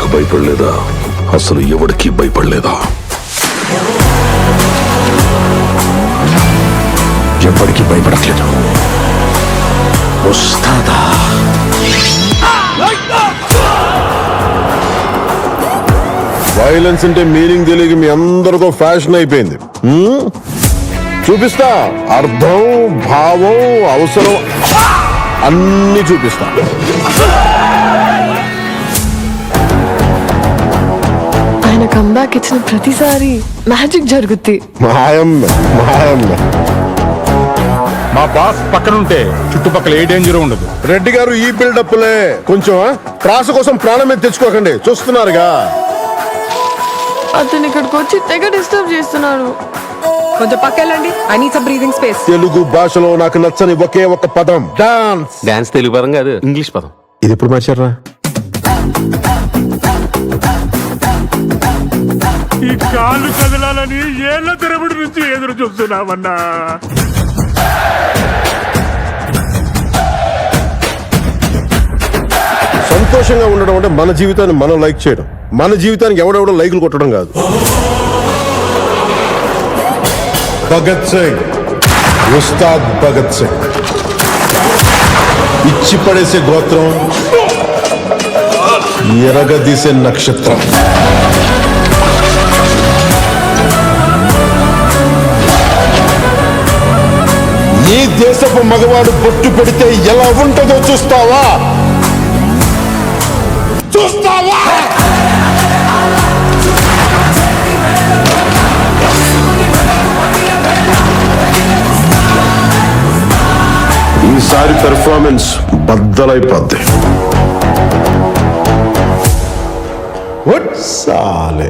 నీకు భయపడలేదా? అసలు ఎవడికి భయపడలేదా? ఎప్పటికీ భయపడట్లేదు. వస్తాదా? వైలెన్స్ అంటే మీనింగ్ తెలియక మీ అందరికీ ఫ్యాషన్ అయిపోయింది. చూపిస్తా. అర్థం, భావం, అవసరం అన్ని చూపిస్తా. ఆయన కంబ్యాక్ ఇచ్చిన ప్రతిసారి మ్యాజిక్ జరుగుద్ది. మాయమ్మ మాయమ్మ. మా బాస్ పక్కనుంటే చుట్టుపక్కల ఏ డేంజర్ ఉండదు. రెడ్డి గారు ఈ బిల్డప్లే కొంచెం ప్రాస కోసం ప్రాణం మీద తెచ్చుకోకండి. చూస్తున్నారుగా అతను ఇక్కడికి వచ్చి తెగ డిస్టర్బ్ చేస్తున్నాడు. కొంచెం పక్కెళ్ళండి. I need some breathing space. Telugu భాషలో నాకు నచ్చని ఒకే ఒక పదం డాన్స్. డాన్స్ తెలుగు పదం కాదు, ఇంగ్లీష్ పదం. ఇది ఎప్పుడు మార్చారా? ఈ కాళ్ళు కదలాలని ఏళ్ల తరబడి నుంచి ఎదురు చూస్తున్నామన్నా. సంతోషంగా ఉండడం అంటే మన జీవితాన్ని మనం లైక్ చేయడం. మన జీవితానికి ఎవడెవడో లైకులు కొట్టడం కాదు. భగత్ సింగ్, ఉస్తాద్ భగత్ సింగ్. ఇచ్చి పడేసే గోత్రం, ఎరగదీసే నక్షత్రం. ఈ దేశపు మగవాడు బొట్టు పెడితే ఎలా ఉంటుందో చూస్తావా? ఈసారి పెర్ఫార్మెన్స్ బద్దలైపోద్ది. సాలే